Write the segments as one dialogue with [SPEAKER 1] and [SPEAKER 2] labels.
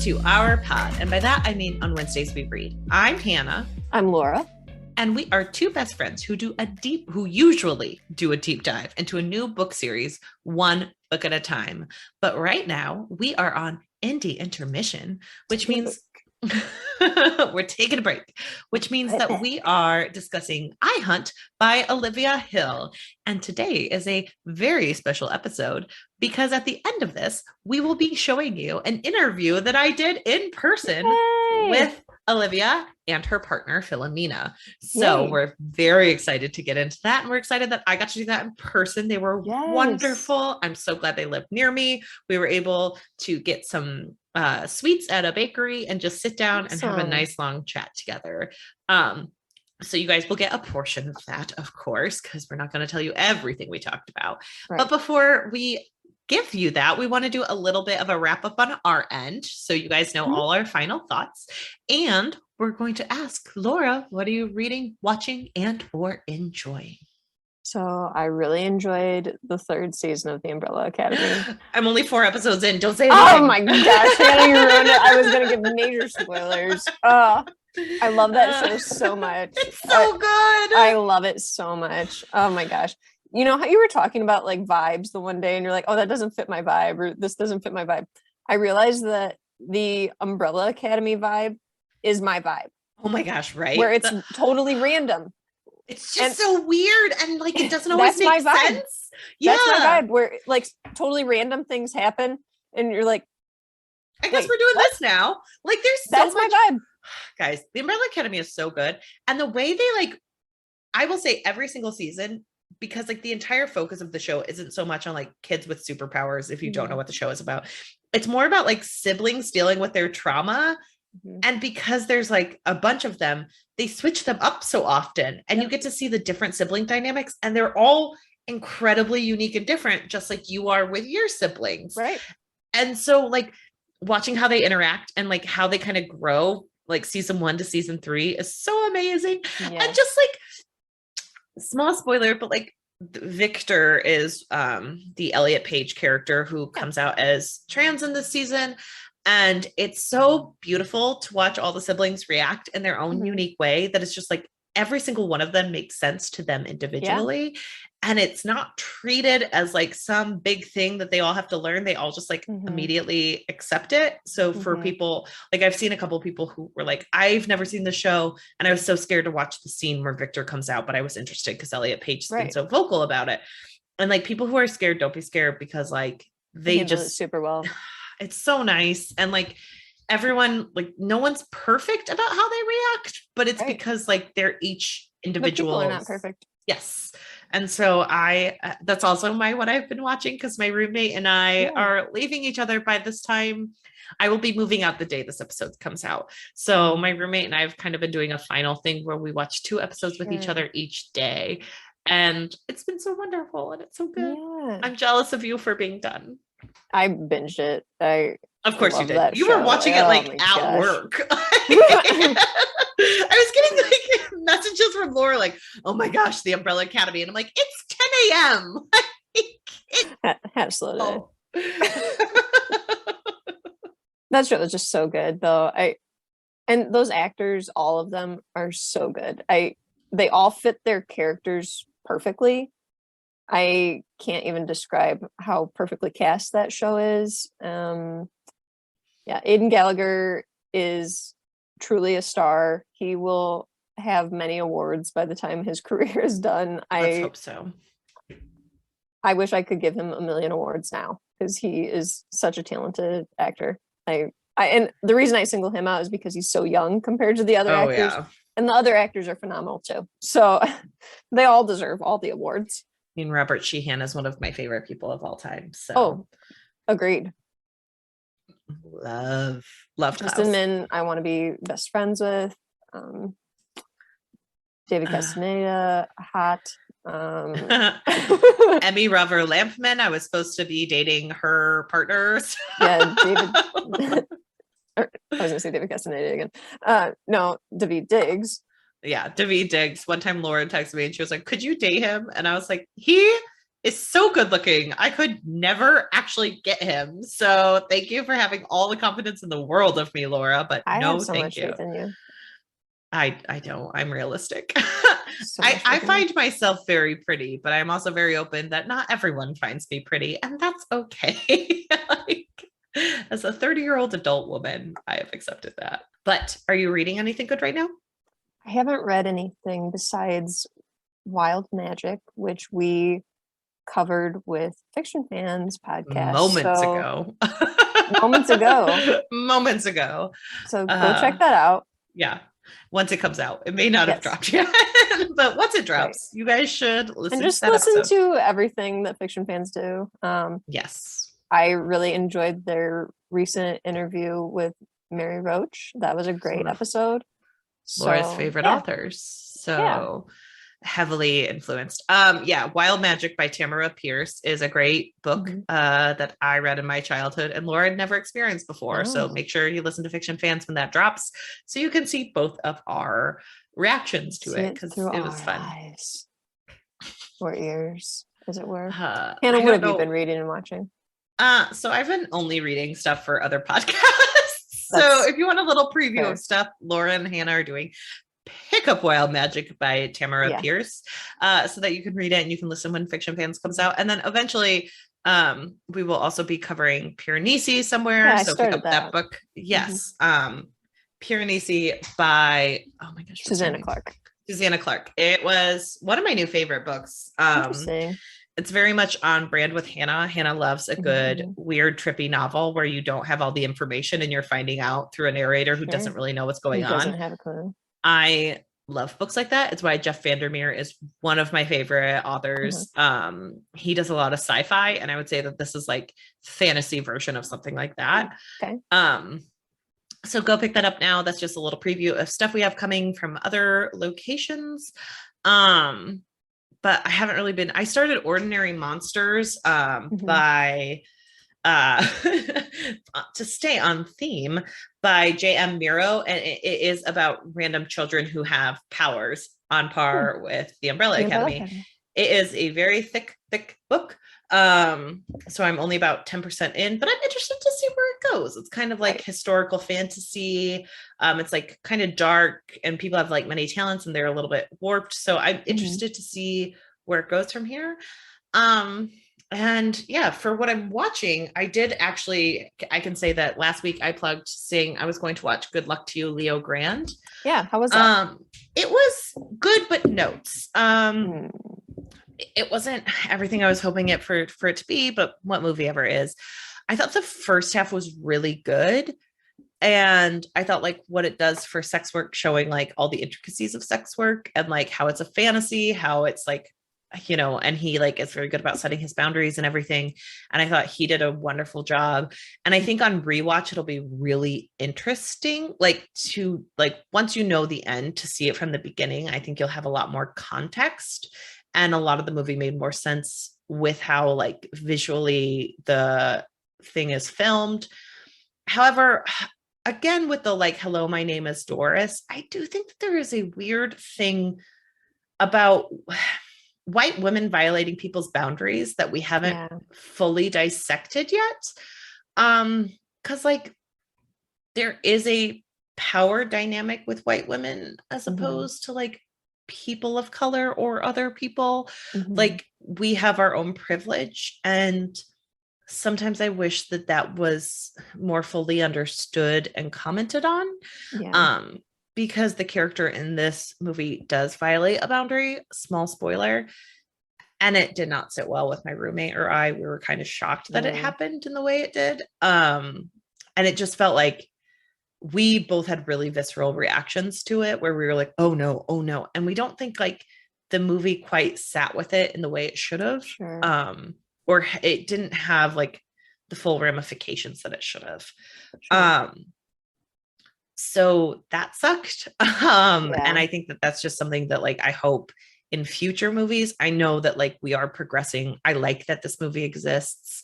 [SPEAKER 1] to our pod. And by that, I mean on Wednesdays we read. I'm Hannah.
[SPEAKER 2] I'm Laura.
[SPEAKER 1] And we are two best friends who usually do a deep dive into a new book series, one book at a time. But right now we are on Intermission, which means we're taking a break, which means that we are discussing I Hunt by Olivia Hill. And today is a very special episode because at the end of this, we will be showing you an interview that I did in person with Olivia and her partner, Filamena. So we're very excited to get into that. And we're excited that I got to do that in person. They were wonderful. I'm so glad they lived near me. We were able to get some sweets at a bakery and just sit down and have a nice long chat together. So you guys will get a portion of that, of course, because we're not going to tell you everything we talked about. Right. But before we give you that, we want to do a little bit of a wrap up on our end so you guys know all our final thoughts. And we're going to ask Laura, what are you reading, watching, and or enjoying?
[SPEAKER 2] So I really enjoyed the third season of The Umbrella Academy.
[SPEAKER 1] I'm only 4 episodes in. Don't say anything.
[SPEAKER 2] Oh my gosh, Hannah, you ruined it. I was going to give major spoilers. I love that show so much.
[SPEAKER 1] It's so good.
[SPEAKER 2] I love it so much. Oh my gosh. You know how you were talking about like vibes the one day and you're like, oh, that doesn't fit my vibe or this doesn't fit my vibe. I realized that the Umbrella Academy vibe is my vibe.
[SPEAKER 1] Oh my gosh, right?
[SPEAKER 2] Where it's totally random.
[SPEAKER 1] It's just so weird and like it doesn't always make sense.
[SPEAKER 2] Yeah. That's my vibe where like totally random things happen and you're like,
[SPEAKER 1] I guess we're doing this now. Like there's so
[SPEAKER 2] that's
[SPEAKER 1] much.
[SPEAKER 2] My vibe.
[SPEAKER 1] Guys, the Umbrella Academy is so good. And the way they like, I will say every single season, because like the entire focus of the show isn't so much on like kids with superpowers. If you don't know what the show is about, it's more about like siblings dealing with their trauma. And because there's like a bunch of them, they switch them up so often and you get to see the different sibling dynamics and they're all incredibly unique and different, just like you are with your siblings.
[SPEAKER 2] Right. And
[SPEAKER 1] so like watching how they interact and like how they kind of grow, like season 1 to season 3 is so amazing. And just like small spoiler, but like Victor is the Elliot Page character who comes out as trans in this season. And it's so beautiful to watch all the siblings react in their own unique way that it's just like every single one of them makes sense to them individually. And it's not treated as like some big thing that they all have to learn. They all just like immediately accept it. So for people, like I've seen a couple of people who were like, I've never seen the show. And I was so scared to watch the scene where Victor comes out, but I was interested because Elliot Page has been so vocal about it. And like people who are scared, don't be scared because like they just
[SPEAKER 2] super well.
[SPEAKER 1] It's so nice. And like everyone, like no one's perfect about how they react, but it's because like they're each individual.
[SPEAKER 2] People are not perfect.
[SPEAKER 1] Yes. And so that's also what I've been watching because my roommate and I are leaving each other by this time. I will be moving out the day this episode comes out. So my roommate and I have kind of been doing a final thing where we watch 2 episodes with each other each day. And it's been so wonderful and it's so good. Yeah. I'm jealous of you for being done.
[SPEAKER 2] I binged it.
[SPEAKER 1] Of course you did. You were watching it like at work. I was getting like messages from Laura like, oh my gosh, the Umbrella Academy. And I'm like, it's 10 a.m.
[SPEAKER 2] Had to slow down. That show was just so good though. And those actors, all of them are so good. They all fit their characters perfectly. I can't even describe how perfectly cast that show is. Aidan Gallagher is truly a star. He will have many awards by the time his career is done.
[SPEAKER 1] Let's hope so.
[SPEAKER 2] I wish I could give him 1 million awards now because he is such a talented actor. And the reason I single him out is because he's so young compared to the other actors. Yeah. And the other actors are phenomenal too. So they all deserve all the awards.
[SPEAKER 1] I mean, Robert Sheehan is one of my favorite people of all time. So,
[SPEAKER 2] agreed.
[SPEAKER 1] Love
[SPEAKER 2] Justin Min, I want to be best friends with. David Castaneda, hot.
[SPEAKER 1] Emmy Rover Lampman, I was supposed to be dating her partners.
[SPEAKER 2] Yeah, David. I was going to say David Castaneda again. No, David Diggs.
[SPEAKER 1] Yeah, David Diggs. One time Laura texted me and she was like, could you date him? And I was like, he is so so good looking. I could never actually get him. So thank you for having all the confidence in the world of me, Laura. But
[SPEAKER 2] I
[SPEAKER 1] no,
[SPEAKER 2] have so
[SPEAKER 1] thank
[SPEAKER 2] much
[SPEAKER 1] you.
[SPEAKER 2] faith in you.
[SPEAKER 1] I don't. I'm realistic.
[SPEAKER 2] So
[SPEAKER 1] I find myself very pretty, but I'm also very open that not everyone finds me pretty, and that's okay. Like, as a 30-year-old adult woman, I have accepted that. But are you reading anything good right now?
[SPEAKER 2] I haven't read anything besides Wild Magic, which we covered with Fiction Fans podcast
[SPEAKER 1] moments ago. Moments ago.
[SPEAKER 2] So go check that out.
[SPEAKER 1] Yeah. Once it comes out. It may not have dropped yet, but once it drops, you guys should listen
[SPEAKER 2] and just
[SPEAKER 1] to that
[SPEAKER 2] listen
[SPEAKER 1] episode.
[SPEAKER 2] to everything that Fiction Fans do.
[SPEAKER 1] Yes.
[SPEAKER 2] I really enjoyed their recent interview with Mary Roach. That was a great episode.
[SPEAKER 1] Laura's favorite authors. So heavily influenced. Wild Magic by Tamora Pierce is a great book that I read in my childhood and Laura had never experienced before. So make sure you listen to Fiction Fans when that drops so you can see both of our reactions to it, because it was fun.
[SPEAKER 2] Eyes. Or ears, as it were.
[SPEAKER 1] Hannah,
[SPEAKER 2] what have you been reading and watching?
[SPEAKER 1] So I've been only reading stuff for other podcasts. So if you want a little preview of stuff Laura and Hannah are doing, pick up Wild Magic by Tamora Pierce, so that you can read it and you can listen when Fiction Fans comes out. And then eventually we will also be covering Piranesi somewhere. So pick up that book. Yes. Piranesi by, oh my gosh,
[SPEAKER 2] Susanna Clark.
[SPEAKER 1] It was one of my new favorite books.
[SPEAKER 2] Interesting.
[SPEAKER 1] It's very much on brand with Hannah. Hannah loves a good, weird, trippy novel where you don't have all the information and you're finding out through a narrator who doesn't really know what's going on.
[SPEAKER 2] Doesn't have a clue.
[SPEAKER 1] I love books like that. It's why Jeff Vandermeer is one of my favorite authors. He does a lot of sci-fi, and I would say that this is like fantasy version of something like that.
[SPEAKER 2] Okay.
[SPEAKER 1] So go pick that up now. That's just a little preview of stuff we have coming from other locations. But I haven't really been, I started Ordinary Monsters by to stay on theme, by J.M. Miro, and it is about random children who have powers on par with the Umbrella Academy. It is a very thick book. So I'm only about 10% in, but I'm interested to see where it goes. It's kind of like historical fantasy. It's like kind of dark, and people have like many talents and they're a little bit warped. So I'm interested to see where it goes from here. And yeah, for what I'm watching, I can say that last week I plugged saying I was going to watch Good Luck to You, Leo Grande.
[SPEAKER 2] Yeah. How was that?
[SPEAKER 1] It was good, but notes. It wasn't everything I was hoping it for it to be, but what movie ever is. I thought the first half was really good. And I thought like what it does for sex work, showing like all the intricacies of sex work and like how it's a fantasy, how it's like, you know, and he like is very good about setting his boundaries and everything. And I thought he did a wonderful job. And I think on rewatch, it'll be really interesting, like to like, once you know the end, to see it from the beginning. I think you'll have a lot more context, and a lot of the movie made more sense with how like visually the thing is filmed. However, again, with the like, hello, my name is Doris, I do think that there is a weird thing about white women violating people's boundaries that we haven't fully dissected yet. Because like there is a power dynamic with white women as opposed to like people of color or other people. Like we have our own privilege, and sometimes I wish that that was more fully understood and commented on. Because the character in this movie does violate a boundary, small spoiler, and it did not sit well with my roommate or I. We were kind of shocked that it happened in the way it did. And it just felt like we both had really visceral reactions to it, where we were like, oh no. And we don't think like the movie quite sat with it in the way it should have. Or it didn't have like the full ramifications that it should have. So that sucked. And I think that that's just something that like, I hope in future movies, I know that like we are progressing. I like that this movie exists,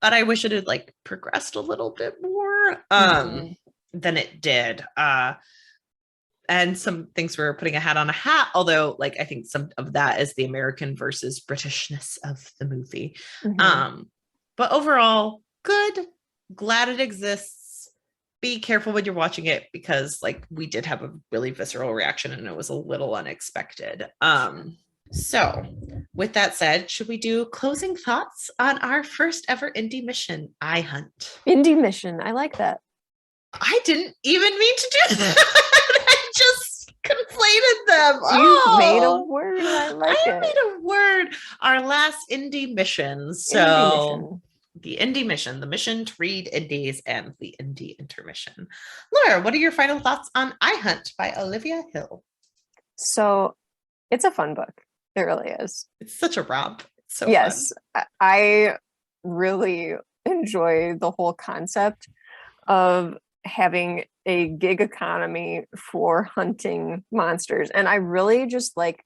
[SPEAKER 1] but I wish it had like progressed a little bit more than it did. and some things we're putting a hat on a hat, although like I think some of that is the American versus Britishness of the movie. But overall, good. Glad it exists. Be careful when you're watching it, because like we did have a really visceral reaction and it was a little unexpected. So with that said, should we do closing thoughts on our first ever indie mission, I Hunt?
[SPEAKER 2] Indie mission. I like that.
[SPEAKER 1] I didn't even mean to do that. I just conflated them.
[SPEAKER 2] You made a word. I like it.
[SPEAKER 1] I made a word. Our last indie mission. So the indie mission, the mission to read indies, and the indie intermission. Laura, what are your final thoughts on I Hunt by Olivia Hill?
[SPEAKER 2] So it's a fun book. It really is.
[SPEAKER 1] It's such a romp. So
[SPEAKER 2] yes,
[SPEAKER 1] fun.
[SPEAKER 2] I really enjoy the whole concept of having a gig economy for hunting monsters. And I really just like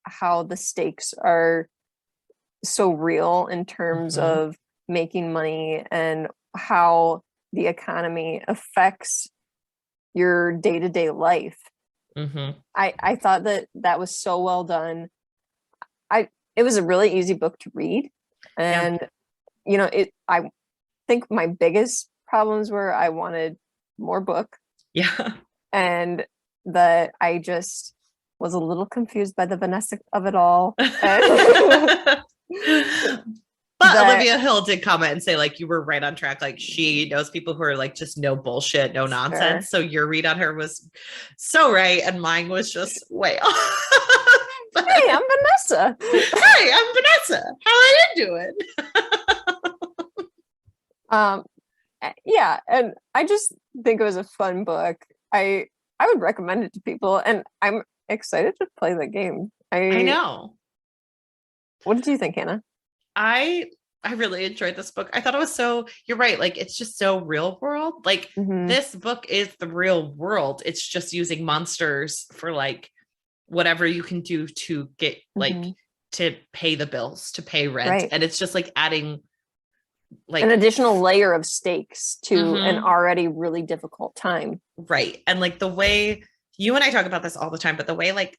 [SPEAKER 2] how the stakes are so real in terms of making money and how the economy affects your day-to-day life. I thought that was so well done. It was a really easy book to read, and you know, I think my biggest problems were I wanted more book, and that I just was a little confused by the Vanessa of it all.
[SPEAKER 1] But Olivia Hill did comment and say like you were right on track. Like she knows people who are like just no bullshit, no nonsense. So your read on her was so right, and mine was just way off.
[SPEAKER 2] Hey, I'm Vanessa.
[SPEAKER 1] Hey, I'm Vanessa. How are you doing?
[SPEAKER 2] Yeah, and I just think it was a fun book. I would recommend it to people, and I'm excited to play the game. I know. What did you think, Hannah?
[SPEAKER 1] I really enjoyed this book. I thought it was so, you're right, like it's just so real world. Like this book is the real world. It's just using monsters for like whatever you can do to get like to pay the bills, to pay rent. And it's just like adding like
[SPEAKER 2] an additional layer of stakes to an already really difficult time.
[SPEAKER 1] Right. And like the way you and I talk about this all the time, but the way like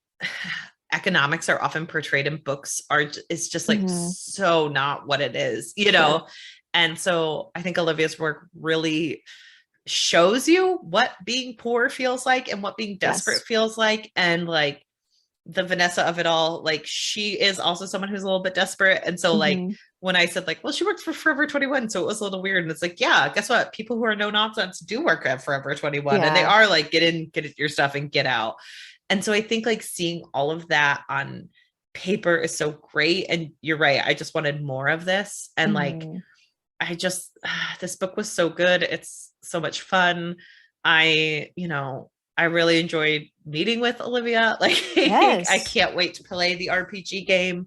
[SPEAKER 1] economics are often portrayed in books is just like so not what it is, you know? And so I think Olivia's work really shows you what being poor feels like and what being desperate feels like. And like the Vanessa of it all, like she is also someone who's a little bit desperate. And so like when I said like, well, she works for Forever 21, so it was a little weird. And it's like, yeah, guess what? People who are no nonsense do work at Forever 21 and they are like, get your stuff and get out. And so I think like seeing all of that on paper is so great. And you're right. I just wanted more of this. And like, I just, this book was so good. It's so much fun. I really enjoyed meeting with Olivia. Like I can't wait to play the RPG game.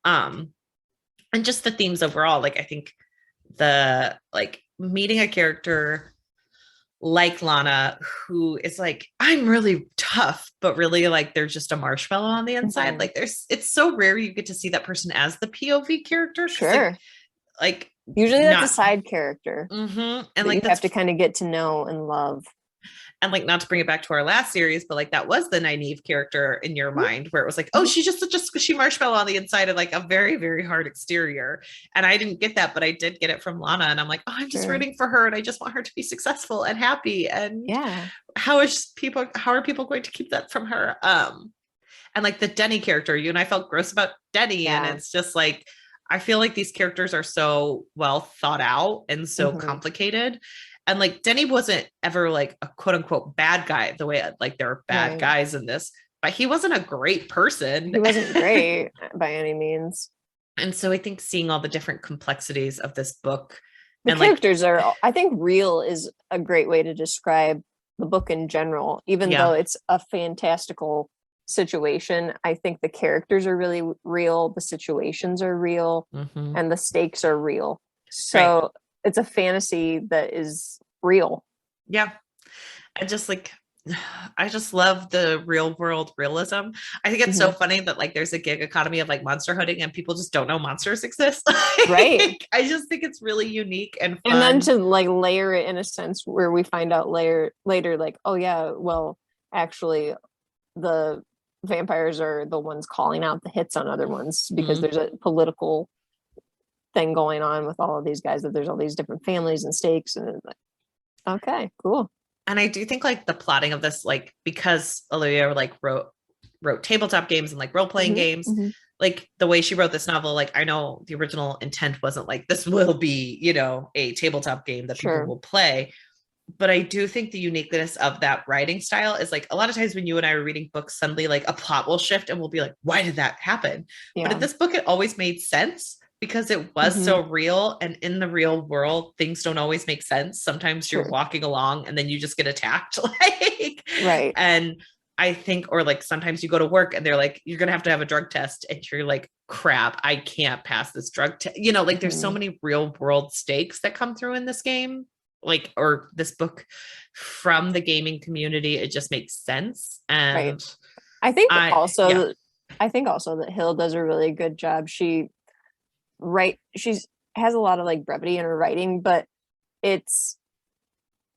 [SPEAKER 1] And just the themes overall. Like, I think the, like meeting a character like Lana, who is like, I'm really tough, but really like there's just a marshmallow on the inside. Like it's so rare you get to see that person as the POV character. Like
[SPEAKER 2] usually that's a side character.
[SPEAKER 1] And
[SPEAKER 2] like you have to kind of get to know and love.
[SPEAKER 1] And like, not to bring it back to our last series, but like that was the naive character in your mind where it was like, oh, she's just such a squishy marshmallow on the inside of like a very, very hard exterior. And I didn't get that, but I did get it from Lana. And I'm like, oh, I'm just rooting for her. And I just want her to be successful and happy. And how are people going to keep that from her? And like the Denny character, you and I felt gross about Denny. And it's just like, I feel like these characters are so well thought out and so complicated. And like Denny wasn't ever like a quote unquote bad guy the way like there are bad guys in this, but he wasn't a great person.
[SPEAKER 2] He wasn't great by any means.
[SPEAKER 1] And so I think seeing all the different complexities of this book.
[SPEAKER 2] The characters are, I think real is a great way to describe the book in general, even though it's a fantastical situation. I think the characters are really real. The situations are real and the stakes are real. So it's a fantasy that is real.
[SPEAKER 1] Yeah. I just love the real world realism. I think it's so funny that like there's a gig economy of like monster hunting and people just don't know monsters exist. I just think it's really unique and fun.
[SPEAKER 2] And then to like layer it in a sense where we find out later like, oh yeah, well, actually the vampires are the ones calling out the hits on other ones, because there's a political thing going on with all of these guys, that there's all these different families and stakes, and like, okay, cool.
[SPEAKER 1] And I do think like the plotting of this, like, because Olivia like wrote tabletop games and like role-playing games, like the way she wrote this novel, like I know the original intent wasn't like this will be, you know, a tabletop game that people will play. But I do think the uniqueness of that writing style is like a lot of times when you and I are reading books, suddenly like a plot will shift and we'll be like, why did that happen? But in this book, it always made sense because it was so real. And in the real world, things don't always make sense. Sometimes you're walking along and then you just get attacked. Like,
[SPEAKER 2] right.
[SPEAKER 1] And I think, or like sometimes you go to work and they're like, you're going to have a drug test. And you're like, crap, I can't pass this drug test. You know, like there's so many real world stakes that come through in this game. Like, or this book from the gaming community, it just makes sense. And
[SPEAKER 2] I think also that Hill does a really good job. She's has a lot of like brevity in her writing, but it's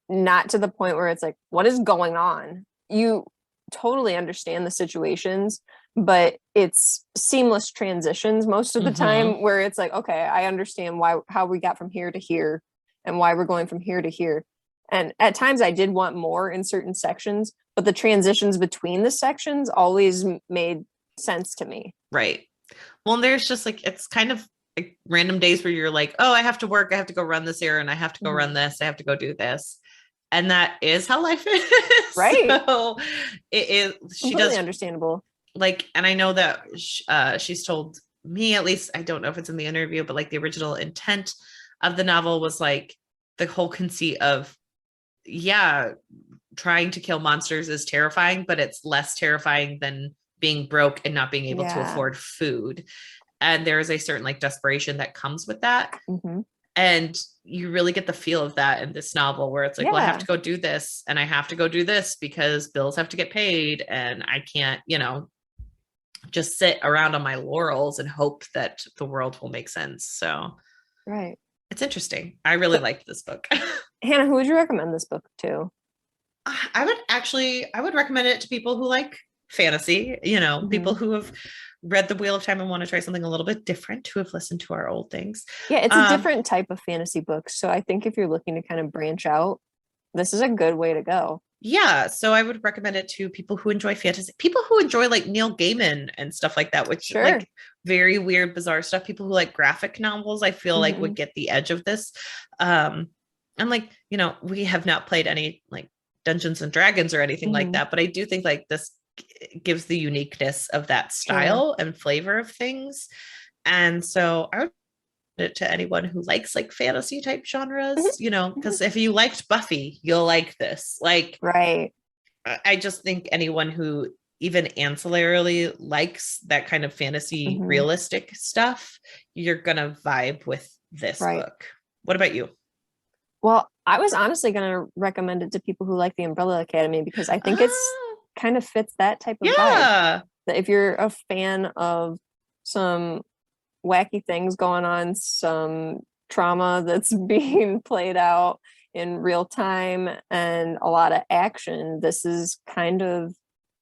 [SPEAKER 2] not to the point where it's like, what is going on? You totally understand the situations, but it's seamless transitions most of the time, where it's like, okay, I understand how we got from here to here and why we're going from here to here. And at times I did want more in certain sections, but the transitions between the sections always made sense to me.
[SPEAKER 1] Right. Well, there's just like, it's kind of like random days where you're like, oh, I have to work. I have to go run this errand. I have to go run this. I have to go do this. And that is how life is.
[SPEAKER 2] Right.
[SPEAKER 1] So it is. She
[SPEAKER 2] completely
[SPEAKER 1] does
[SPEAKER 2] understandable.
[SPEAKER 1] Like, and I know that she's told me, at least, I don't know if it's in the interview, but like the original intent of the novel was like the whole conceit of, trying to kill monsters is terrifying, but it's less terrifying than being broke and not being able to afford food. And there is a certain like desperation that comes with that. And you really get the feel of that in this novel, where it's like, well, I have to go do this and I have to go do this because bills have to get paid. And I can't, you know, just sit around on my laurels and hope that the world will make sense. So it's interesting. I really liked this book.
[SPEAKER 2] Hannah, who would you recommend this book to?
[SPEAKER 1] I would recommend it to people who like fantasy, you know, people who have read The Wheel of Time and want to try something a little bit different, who have listened to our old things.
[SPEAKER 2] Yeah, it's a different type of fantasy book. So I think if you're looking to kind of branch out, this is a good way to go.
[SPEAKER 1] Yeah, so I would recommend it to people who enjoy fantasy, people who enjoy like Neil Gaiman and stuff like that, which like very weird, bizarre stuff. People who like graphic novels, I feel like would get the edge of this. And like, you know, we have not played any like Dungeons and Dragons or anything like that, but I do think like this gives the uniqueness of that style and flavor of things. And so I would it to anyone who likes like fantasy type genres, you know, because if you liked Buffy, you'll like this. Like, I just think anyone who even ancillarily likes that kind of fantasy realistic stuff, you're gonna vibe with this book. What about you?
[SPEAKER 2] Well, I was honestly gonna recommend it to people who like the Umbrella Academy, because I think it's kind of fits that type of vibe. That if you're a fan of some wacky things going on, some trauma that's being played out in real time, and a lot of action, this is kind of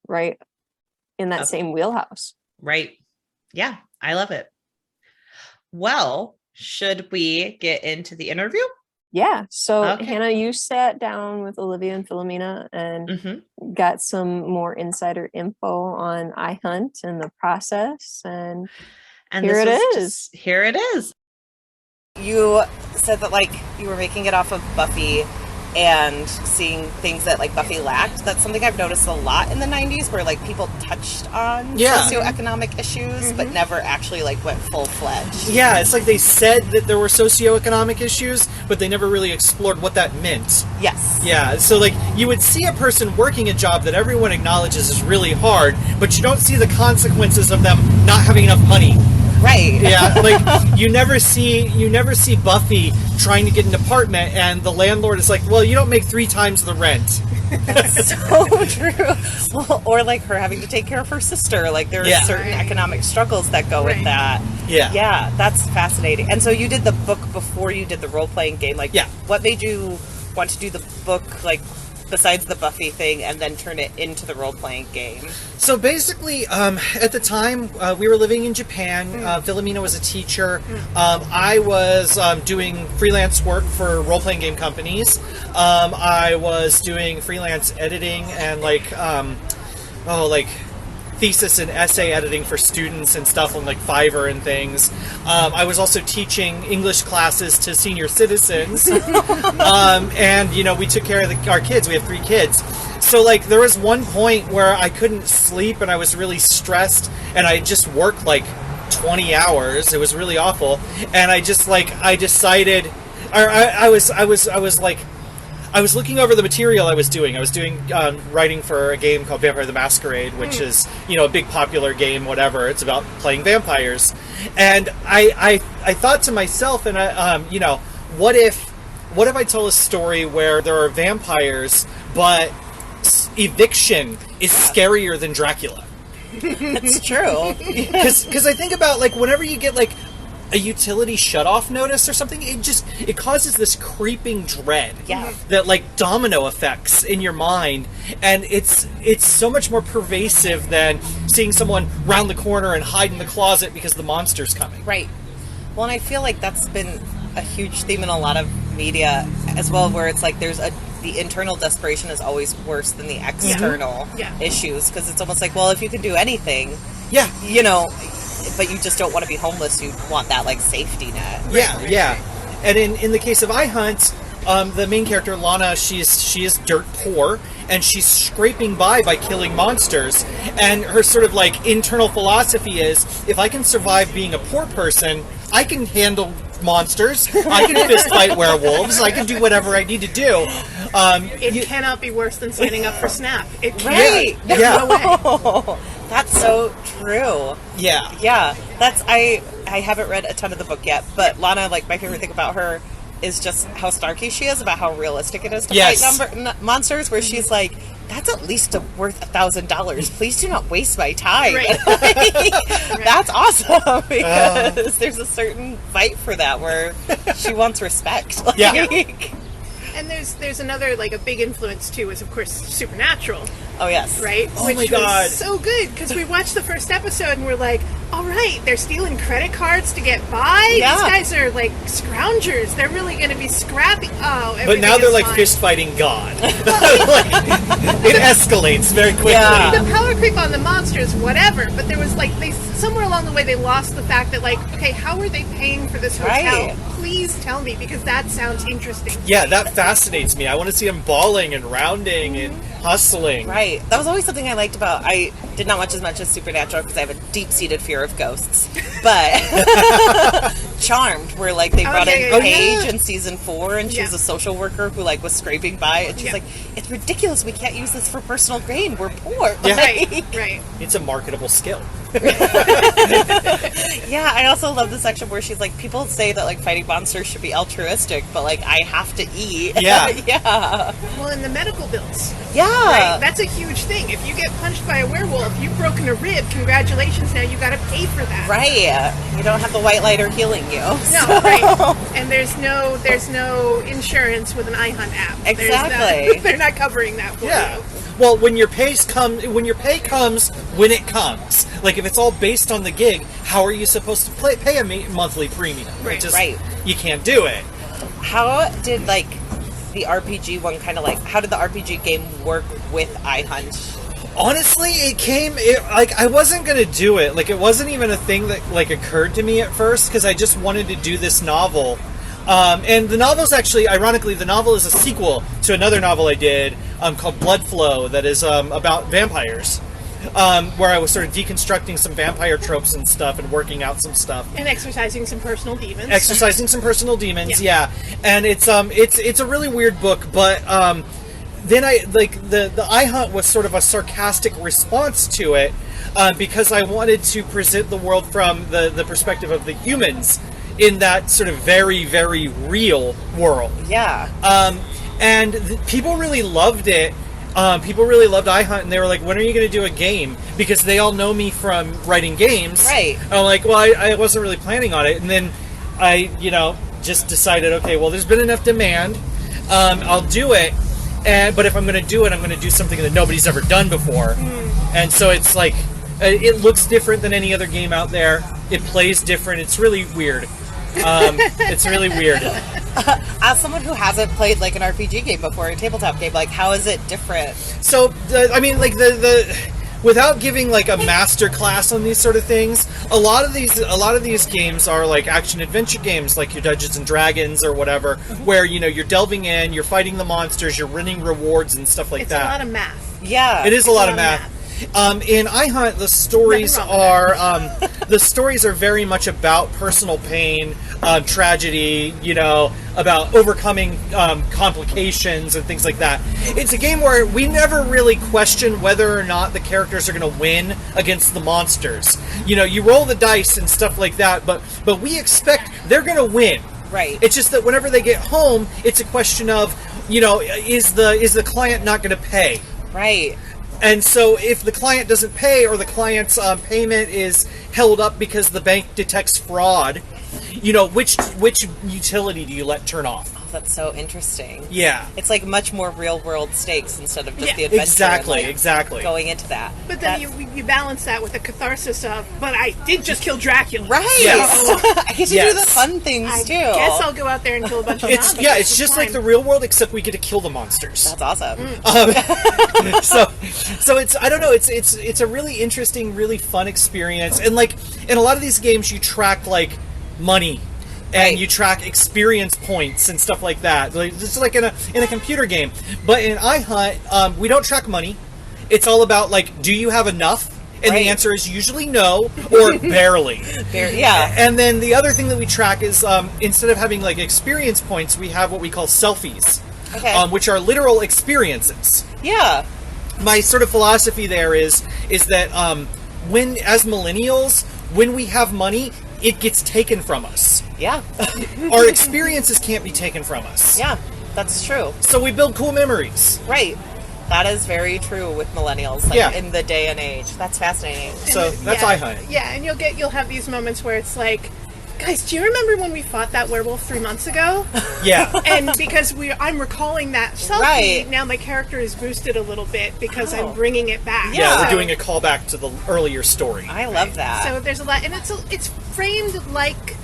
[SPEAKER 2] right in that same wheelhouse.
[SPEAKER 1] Right. Yeah, I love it. Well, should we get into the interview?
[SPEAKER 2] Yeah. So Hannah, you sat down with Olivia and Filamena and got some more insider info on iHunt and the process. And here it is.
[SPEAKER 1] Here it is. You said that like you were making it off of Buffy and seeing things that like Buffy lacked. That's something I've noticed a lot in the 90s, where like people touched on socioeconomic issues but never actually like went full-fledged.
[SPEAKER 3] Yeah, it's like they said that there were socioeconomic issues, but they never really explored what that meant.
[SPEAKER 1] Yes.
[SPEAKER 3] Yeah, so like you would see a person working a job that everyone acknowledges is really hard, but you don't see the consequences of them not having enough money.
[SPEAKER 1] Right.
[SPEAKER 3] Yeah, like you never see Buffy trying to get an apartment and the landlord is like, well, you don't make 3 times the rent.
[SPEAKER 1] So true. Well, or like her having to take care of her sister. Like there are certain economic struggles that go with that.
[SPEAKER 3] Yeah.
[SPEAKER 1] Yeah, that's fascinating. And so you did the book before you did the role-playing game. Like, what made you want to do the book like
[SPEAKER 4] besides the Buffy thing, and then turn it into the role-playing game?
[SPEAKER 3] So basically, at the time, we were living in Japan. Filamena was a teacher. I was doing freelance work for role-playing game companies. I was doing freelance editing and thesis and essay editing for students and stuff on like Fiverr and things. I was also teaching English classes to senior citizens. And, you know, we took care of our kids. We have 3 kids. So, like, there was one point where I couldn't sleep and I was really stressed and I just worked like 20 hours. It was really awful. And I just, like, I decided, I was looking over the material I was doing. I was doing writing for a game called Vampire the Masquerade, which is, you know, a big popular game, whatever. It's about playing vampires. And I thought to myself, and you know, what if I tell a story where there are vampires, but eviction is scarier than Dracula?
[SPEAKER 4] That's true.
[SPEAKER 3] Because I think about, like, whenever you get, like, a utility shutoff notice or something, it causes this creeping dread that, like, domino effects in your mind, and it's so much more pervasive than seeing someone round the corner and hide in the closet because the monster's coming.
[SPEAKER 4] Right. Well, and I feel like that's been a huge theme in a lot of media as well, where it's like the internal desperation is always worse than the external issues, because it's almost like, well, if you can do anything, you know, but you just don't want to be homeless, you want that, like, safety net.
[SPEAKER 3] Yeah. And in the case of iHunt, the main character, Lana, she is dirt poor, and she's scraping by killing monsters, and her sort of, like, internal philosophy is, if I can survive being a poor person, I can handle monsters, I can fist fight werewolves, I can do whatever I need to do.
[SPEAKER 5] It cannot be worse than signing up for Snap. It can't.
[SPEAKER 4] Right.
[SPEAKER 5] No way.
[SPEAKER 4] That's so true.
[SPEAKER 3] Yeah.
[SPEAKER 4] That's I haven't read a ton of the book yet, but Lana, like, my favorite thing about her is just how snarky she is about how realistic it is to fight monsters, where she's like, that's at least worth $1,000. Please do not waste my time.
[SPEAKER 5] Right.
[SPEAKER 4] That's awesome, because there's a certain fight for that where she wants respect.
[SPEAKER 5] And there's another, like, a big influence too is, of course, Supernatural.
[SPEAKER 4] Oh yes.
[SPEAKER 5] Right?
[SPEAKER 3] Oh
[SPEAKER 5] Which
[SPEAKER 3] my God.
[SPEAKER 5] was so good, because we watched the first episode and we're like, all right, they're stealing credit cards to get by.
[SPEAKER 4] Yeah.
[SPEAKER 5] These guys are like scroungers. They're really going to be scrappy. Oh,
[SPEAKER 3] But now they're like
[SPEAKER 5] fine.
[SPEAKER 3] fist fighting God. It escalates very quickly.
[SPEAKER 4] Yeah.
[SPEAKER 5] The power creep on the monsters, whatever. But there was, like, somewhere along the way they lost the fact that, like, okay, how are they paying for this hotel?
[SPEAKER 4] Right.
[SPEAKER 5] Please tell me, because that sounds interesting.
[SPEAKER 3] Yeah, that fascinates me. I want to see them bawling and rounding and hustling.
[SPEAKER 4] Right. That was always something I liked about. I did not watch as much as Supernatural because I have a deep-seated fear of ghosts. But Charmed, where, like, they brought in Paige in season 4, and she was a social worker who, like, was scraping by, and she's like, it's ridiculous. We can't use this for personal gain. We're poor.
[SPEAKER 3] Yeah.
[SPEAKER 5] Right.
[SPEAKER 3] It's a marketable skill.
[SPEAKER 4] Yeah, I also love the section where she's like, people say that, like, fighting monsters should be altruistic, but, like, I have to eat.
[SPEAKER 3] Yeah.
[SPEAKER 5] Well, in the medical bills.
[SPEAKER 4] Yeah.
[SPEAKER 5] Right? That's a huge thing. If you get punched by a werewolf, you've broken a rib, congratulations, now you got to pay for that.
[SPEAKER 4] Right. You don't have the white lighter healing you.
[SPEAKER 5] No, right. And there's no insurance with an iHunt app.
[SPEAKER 4] Exactly.
[SPEAKER 5] They're not covering that for you.
[SPEAKER 3] Well, when your pay comes when it comes. Like, if it's all based on the gig, how are you supposed to pay a monthly premium?
[SPEAKER 5] Right.
[SPEAKER 3] You can't do it.
[SPEAKER 4] How did, like, the RPG one kind of, like, how did the RPG game work with iHunt?
[SPEAKER 3] Honestly, I wasn't going to do it. Like, it wasn't even a thing that, like, occurred to me at first, because I just wanted to do this novel. And the novel's actually, ironically, the novel is a sequel to another novel I did called Blood Flow that is about vampires, where I was sort of deconstructing some vampire tropes and stuff and working out some stuff.
[SPEAKER 5] And exercising some personal demons.
[SPEAKER 3] Yeah. And it's a really weird book, but then the iHunt was sort of a sarcastic response to it, because I wanted to present the world from the perspective of the humans in that sort of very, very real world.
[SPEAKER 4] Yeah.
[SPEAKER 3] And people really loved it. People really loved iHunt, and they were like, when are you going to do a game? Because they all know me from writing games.
[SPEAKER 4] Right.
[SPEAKER 3] And I'm like, well, I wasn't really planning on it. And then I, just decided, okay, well, there's been enough demand. I'll do it. but if I'm going to do it, I'm going to do something that nobody's ever done before. And so it's like, it looks different than any other game out there. It plays different. It's really weird. It's really weird.
[SPEAKER 4] As someone who hasn't played like an RPG game before, a tabletop game, like how is it different?
[SPEAKER 3] So, I mean, like without giving like a master class on these sort of things, a lot of these games are like action adventure games, like your Dungeons and Dragons or whatever, where you're delving in, you're fighting the monsters, you're winning rewards and stuff like that.
[SPEAKER 5] It's a lot of math.
[SPEAKER 4] Yeah,
[SPEAKER 3] it is a lot of math. In iHunt, the stories are very much about personal pain, tragedy, about overcoming complications and things like that. It's a game where we never really question whether or not the characters are going to win against the monsters. You roll the dice and stuff like that, but we expect they're going to win.
[SPEAKER 4] Right.
[SPEAKER 3] It's just that whenever they get home, it's a question of, is the client not going to pay?
[SPEAKER 4] Right.
[SPEAKER 3] And so if the client doesn't pay, or the client's payment is held up because the bank detects fraud, which utility do you let turn off?
[SPEAKER 4] Oh, that's so interesting.
[SPEAKER 3] Yeah.
[SPEAKER 4] It's like much more real world stakes instead of just the adventure.
[SPEAKER 3] Exactly.
[SPEAKER 4] Going into that.
[SPEAKER 5] But then you balance that with the catharsis of, but I did just kill Dracula.
[SPEAKER 4] Right.
[SPEAKER 3] Yes.
[SPEAKER 4] I get to do the fun things too.
[SPEAKER 5] I guess I'll go out there and kill a bunch of monsters.
[SPEAKER 3] It's just like the real world, except we get to kill the monsters.
[SPEAKER 4] That's awesome.
[SPEAKER 3] So it's, I don't know, it's a really interesting, really fun experience. And like in a lot of these games, you track like money. And you track experience points and stuff like that. Like, it's like in a computer game. But in iHunt, we don't track money. It's all about like, do you have enough? And the answer is usually no, or barely.
[SPEAKER 4] Yeah.
[SPEAKER 3] And then the other thing that we track is instead of having like experience points, we have what we call selfies, which are literal experiences.
[SPEAKER 4] Yeah.
[SPEAKER 3] My sort of philosophy there is that when, as millennials, when we have money, it gets taken from us.
[SPEAKER 4] Yeah.
[SPEAKER 3] Our experiences can't be taken from us.
[SPEAKER 4] Yeah, that's true.
[SPEAKER 3] So we build cool memories.
[SPEAKER 4] Right. That is very true with millennials, in the day and age. That's fascinating.
[SPEAKER 3] So that's iHunt.
[SPEAKER 5] Yeah, and you'll have these moments where it's like, guys, do you remember when we fought that werewolf 3 months ago?
[SPEAKER 3] Yeah.
[SPEAKER 5] And because I'm recalling that selfie, now my character is boosted a little bit because I'm bringing it back.
[SPEAKER 3] Yeah, we're doing a callback to the earlier story.
[SPEAKER 4] I love that.
[SPEAKER 5] So there's a lot, and it's framed like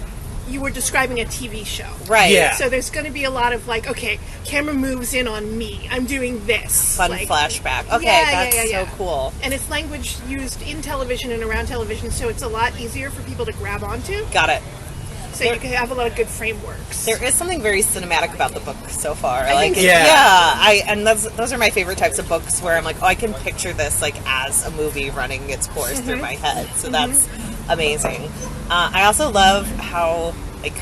[SPEAKER 5] you were describing a TV show.
[SPEAKER 4] Right.
[SPEAKER 3] Yeah.
[SPEAKER 5] So there's going to be a lot of like, okay, camera moves in on me. I'm doing this.
[SPEAKER 4] Fun
[SPEAKER 5] like,
[SPEAKER 4] flashback. Okay, that's so cool.
[SPEAKER 5] And it's language used in television and around television, so it's a lot easier for people to grab onto.
[SPEAKER 4] Got it.
[SPEAKER 5] So you can have a lot of good frameworks.
[SPEAKER 4] There is something very cinematic about the book so far.
[SPEAKER 5] And
[SPEAKER 4] those are my favorite types of books where I'm like, I can picture this like as a movie running its course through my head. So that's amazing. I also love how like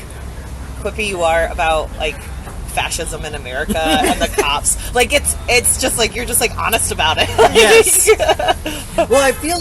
[SPEAKER 4] quippy you are about like fascism in America and the cops. Like it's just like you're just like honest about it.
[SPEAKER 3] Yes. Well, I feel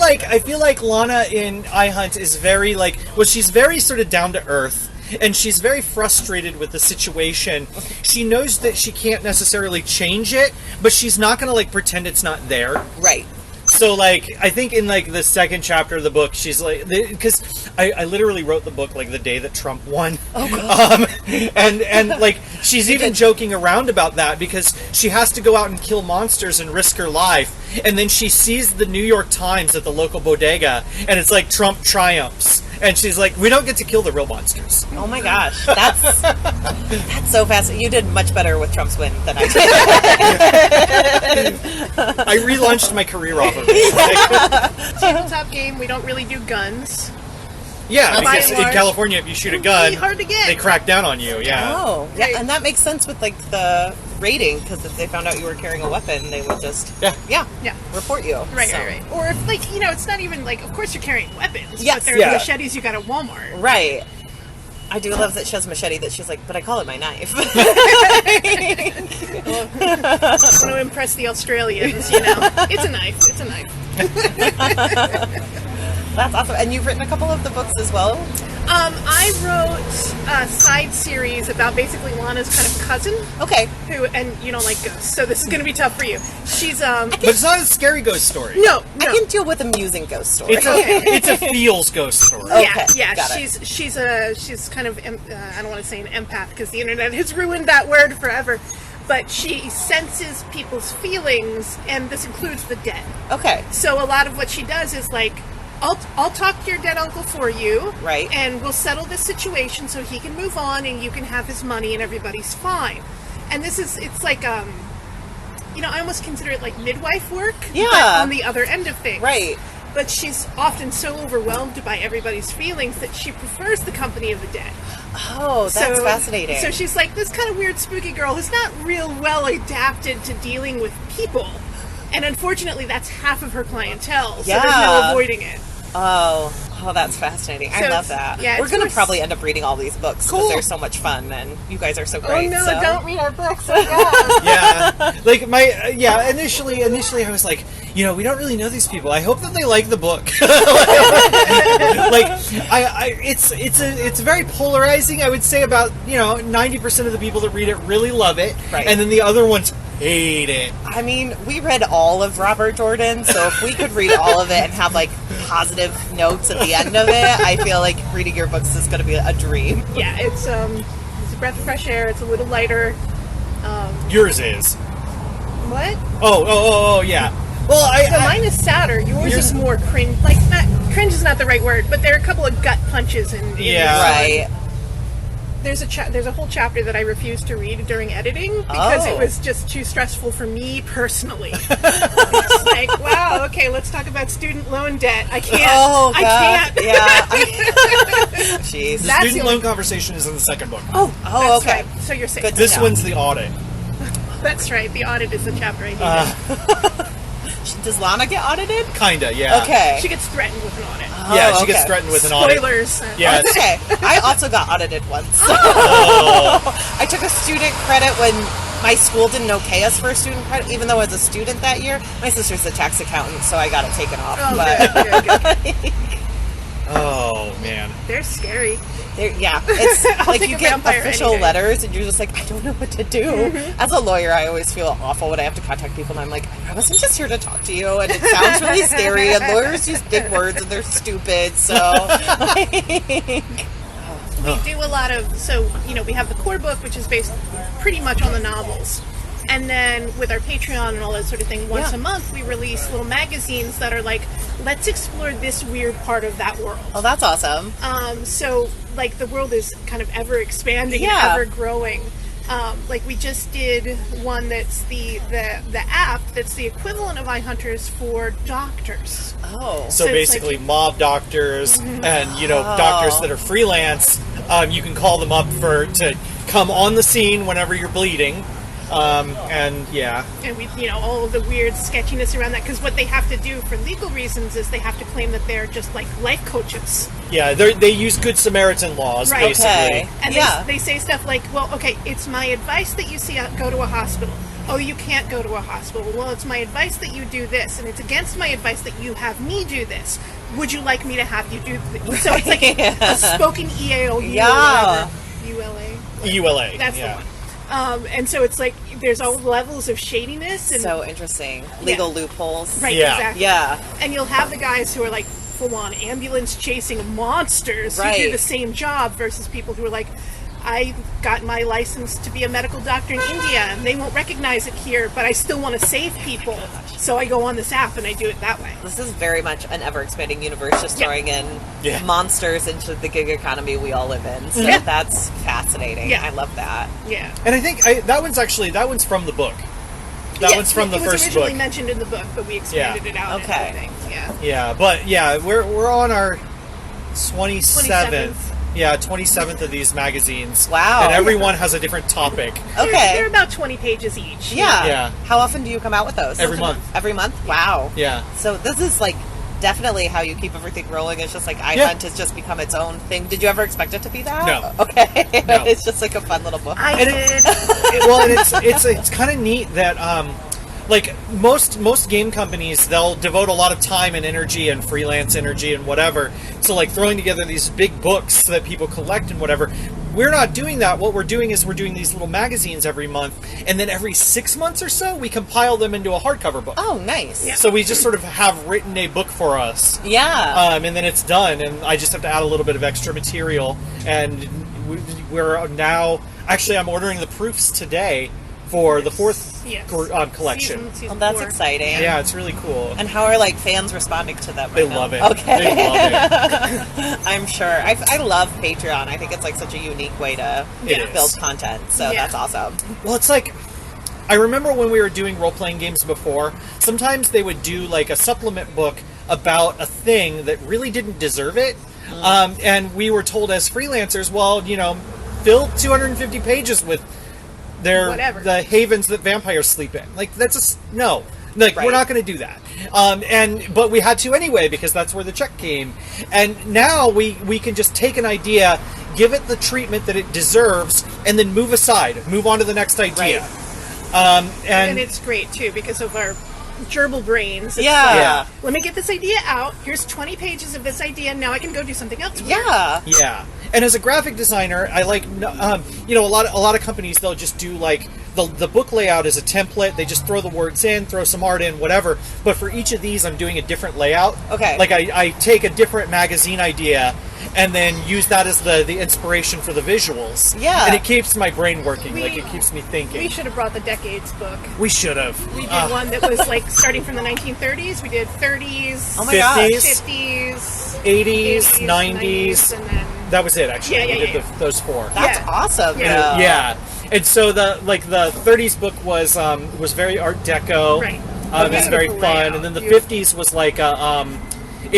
[SPEAKER 3] like Lana in iHunt is very like, she's very sort of down to earth, and she's very frustrated with the situation. She knows that she can't necessarily change it, but she's not going to like pretend it's not there.
[SPEAKER 4] Right.
[SPEAKER 3] So, like, I think in, like, the second chapter of the book, she's like, because I literally wrote the book, like, the day that Trump won.
[SPEAKER 4] Oh, God.
[SPEAKER 3] And like, she's even joking around about that because she has to go out and kill monsters and risk her life. And then she sees the New York Times at the local bodega, and it's like, Trump triumphs. And she's like, we don't get to kill the real monsters.
[SPEAKER 4] Oh my gosh, that's so fascinating. You did much better with Trump's win than I did.
[SPEAKER 3] I relaunched my career off of it.
[SPEAKER 5] Tabletop game, we don't really do guns.
[SPEAKER 3] Yeah, because in California, if you shoot a gun,
[SPEAKER 5] really hard to get.
[SPEAKER 3] They crack down on you. Yeah.
[SPEAKER 4] Oh, yeah, and that makes sense with like the raiding, because if they found out you were carrying a weapon, they would just report you.
[SPEAKER 5] Right. Or if like it's not even like, of course you're carrying weapons.
[SPEAKER 4] Yes.
[SPEAKER 5] But they're machetes you got at Walmart.
[SPEAKER 4] Right. I do love that she has a machete that she's like, but I call it my knife.
[SPEAKER 5] I want to impress the Australians, It's a knife. It's a knife.
[SPEAKER 4] That's awesome. And you've written a couple of the books as well?
[SPEAKER 5] I wrote a side series about basically Lana's kind of cousin.
[SPEAKER 4] Okay.
[SPEAKER 5] And you don't like ghosts, so this is going to be tough for you. She's
[SPEAKER 3] But it's not a scary ghost story.
[SPEAKER 5] No.
[SPEAKER 4] I can deal with amusing ghost stories.
[SPEAKER 3] It's a feels ghost story.
[SPEAKER 5] Yeah. She's kind of I don't want to say an empath because the internet has ruined that word forever. but she senses people's feelings, and this includes the dead.
[SPEAKER 4] Okay.
[SPEAKER 5] So a lot of what she does is like, I'll talk to your dead uncle for you.
[SPEAKER 4] Right.
[SPEAKER 5] And we'll settle this situation so he can move on and you can have his money and everybody's fine. And it's like, I almost consider it like midwife work.
[SPEAKER 4] Yeah.
[SPEAKER 5] But on the other end of things.
[SPEAKER 4] Right.
[SPEAKER 5] But she's often so overwhelmed by everybody's feelings that she prefers the company of the dead.
[SPEAKER 4] Oh, that's fascinating.
[SPEAKER 5] So she's like this kind of weird, spooky girl who's not real well adapted to dealing with people. And unfortunately, that's half of her clientele, so there's no avoiding it.
[SPEAKER 4] Oh, that's fascinating. I love that.
[SPEAKER 5] Yeah,
[SPEAKER 4] we're going to probably end up reading all these books because they're so much fun, and you guys are so great.
[SPEAKER 5] Oh, no,
[SPEAKER 4] so.
[SPEAKER 5] Don't read our books. Oh, God.
[SPEAKER 3] Yeah. Like, initially I was like, we don't really know these people. I hope that they like the book. It's very polarizing. I would say about, 90% of the people that read it really love it.
[SPEAKER 4] Right.
[SPEAKER 3] And then the other ones hate it.
[SPEAKER 4] I mean, we read all of Robert Jordan, so if we could read all of it and have, like, positive notes at the end of it, I feel like reading your books is going to be a dream.
[SPEAKER 5] Yeah, it's a breath of fresh air. It's a little lighter.
[SPEAKER 3] Yours is.
[SPEAKER 5] What?
[SPEAKER 3] Oh, yeah. Well,
[SPEAKER 5] mine is sadder. Yours is more cringe. Like, cringe is not the right word, but there are a couple of gut punches in
[SPEAKER 3] yeah.
[SPEAKER 4] Right.
[SPEAKER 5] There's a whole chapter that I refused to read during editing because it was just too stressful for me personally. It's like, wow, okay, let's talk about student loan debt. I can't.
[SPEAKER 4] Oh, God.
[SPEAKER 5] I can't.
[SPEAKER 4] Yeah. Jeez.
[SPEAKER 3] The student loan conversation is in the second book.
[SPEAKER 5] Oh,
[SPEAKER 4] okay.
[SPEAKER 5] Right. So you're safe.
[SPEAKER 4] Good.
[SPEAKER 3] This one's the audit.
[SPEAKER 5] That's right. The audit is the chapter I needed.
[SPEAKER 4] Does Lana get audited?
[SPEAKER 3] Kinda, yeah.
[SPEAKER 4] Okay.
[SPEAKER 5] She gets threatened with an audit.
[SPEAKER 3] She gets threatened with an audit.
[SPEAKER 5] Spoilers.
[SPEAKER 3] Yeah.
[SPEAKER 4] That's okay. I also got audited once. I took a student credit when my school didn't okay us for a student credit, even though I was a student that year. My sister's a tax accountant, so I got it taken off.
[SPEAKER 5] Good.
[SPEAKER 3] Oh, man.
[SPEAKER 5] They're scary.
[SPEAKER 4] It's like you get official
[SPEAKER 5] anything.
[SPEAKER 4] letters and you're just like, I don't know what to do.
[SPEAKER 5] Mm-hmm.
[SPEAKER 4] As a lawyer, I always feel awful when I have to contact people and I'm like, I wasn't just here to talk to you, and it sounds really scary, and lawyers use big words and they're stupid, so
[SPEAKER 5] we do a lot of, we have the core book, which is based pretty much on the novels. And then with our Patreon and all that sort of thing, once a month we release little magazines that are like, let's explore this weird part of that world.
[SPEAKER 4] Oh, that's awesome.
[SPEAKER 5] So, like, the world is kind of ever expanding and ever growing. Like, we just did one that's the app that's the equivalent of iHunters for doctors.
[SPEAKER 4] Oh.
[SPEAKER 3] So basically, like, mob doctors and, doctors that are freelance, you can call them up to come on the scene whenever you're bleeding. And we, all of the weird sketchiness around that, because what they have to do for legal reasons is they have to claim that they're just like life coaches. Yeah, they use Good Samaritan laws, basically.
[SPEAKER 4] Okay.
[SPEAKER 5] And they say stuff like, well, okay, it's my advice that you go to a hospital. Oh, you can't go to a hospital. Well, it's my advice that you do this, and it's against my advice that you have me do this. Would you like me to have you do this? So it's like a spoken EAO, ULA. ULA. That's the one. And so it's like there's all levels of shadiness. And,
[SPEAKER 4] so interesting. Legal loopholes.
[SPEAKER 5] Right, exactly.
[SPEAKER 4] Yeah.
[SPEAKER 5] And you'll have the guys who are like full-on ambulance chasing monsters who do the same job versus people who are like, I got my license to be a medical doctor in India and they won't recognize it here, but I still want to save people. So I go on this app and I do it that way.
[SPEAKER 4] This is very much an ever-expanding universe, just throwing in monsters into the gig economy we all live in. So that's fascinating. Yeah. I love that.
[SPEAKER 5] Yeah.
[SPEAKER 3] And I think that one's from the book. That one's from the first book. It was originally
[SPEAKER 5] mentioned in the book, but we expanded it out.
[SPEAKER 4] Okay.
[SPEAKER 5] Into things. Yeah.
[SPEAKER 3] Yeah, but we're on our 27th. Yeah, 27th of these magazines.
[SPEAKER 4] Wow.
[SPEAKER 3] And everyone has a different topic.
[SPEAKER 4] Okay.
[SPEAKER 5] They're about 20 pages each.
[SPEAKER 4] Yeah. How often do you come out with those?
[SPEAKER 3] Every month.
[SPEAKER 4] Every month? Wow.
[SPEAKER 3] Yeah.
[SPEAKER 4] So this is like definitely how you keep everything rolling. It's just like iHunt has just become its own thing. Did you ever expect it to be that?
[SPEAKER 3] No.
[SPEAKER 4] Okay.
[SPEAKER 3] No.
[SPEAKER 4] It's just like a fun little book.
[SPEAKER 5] I did.
[SPEAKER 3] It's kind of neat that like most game companies, they'll devote a lot of time and energy and freelance energy and whatever to like throwing together these big books that people collect and whatever. We're not doing that. What we're doing is we're doing these little magazines every month, and then every 6 months or so we compile them into a hardcover book.
[SPEAKER 4] Oh, nice. Yeah.
[SPEAKER 3] So we just sort of have written a book for us.
[SPEAKER 4] Yeah.
[SPEAKER 3] And then it's done, and I just have to add a little bit of extra material, and we're now... Actually, I'm ordering the proofs today for the fourth collection.
[SPEAKER 4] Season that's 4. Exciting.
[SPEAKER 3] Yeah, it's really cool.
[SPEAKER 4] And how are like fans responding to that?
[SPEAKER 3] They love it.
[SPEAKER 4] Okay,
[SPEAKER 3] they love it.
[SPEAKER 4] I'm sure. I love Patreon. I think it's like such a unique way to build content. So that's awesome.
[SPEAKER 3] Well, it's like, I remember when we were doing role-playing games before, sometimes they would do like a supplement book about a thing that really didn't deserve it. And we were told as freelancers, well, fill 250 pages with the havens that vampires sleep in. Like, that's no. Like, we're not going to do that. But we had to anyway, because that's where the check came. And now we can just take an idea, give it the treatment that it deserves, and then move on to the next idea.
[SPEAKER 5] Right. And it's great, too, because of our gerbil brains. It's let me get this idea out. Here's 20 pages of this idea. Now I can go do something else.
[SPEAKER 3] Yeah. And as a graphic designer, I like, a lot of companies, they'll just do like the book layout is a template. They just throw the words in, throw some art in, whatever. But for each of these, I'm doing a different layout.
[SPEAKER 4] Okay.
[SPEAKER 3] Like I take a different magazine idea and then use that as the inspiration for the visuals.
[SPEAKER 4] Yeah.
[SPEAKER 3] And it keeps my brain working. It keeps me thinking.
[SPEAKER 5] We should have brought the Decades book.
[SPEAKER 3] We should have.
[SPEAKER 5] We did one that was like starting from the 1930s. We did 30s.
[SPEAKER 4] Oh my gosh.
[SPEAKER 5] 50s.
[SPEAKER 3] 80s, 90s.
[SPEAKER 5] And then...
[SPEAKER 3] That was it, actually. We did those 4.
[SPEAKER 4] That's awesome.
[SPEAKER 3] Yeah. And so the 30s book was very Art Deco.
[SPEAKER 5] Right.
[SPEAKER 3] It was very fun. Layout. And then the 50s was like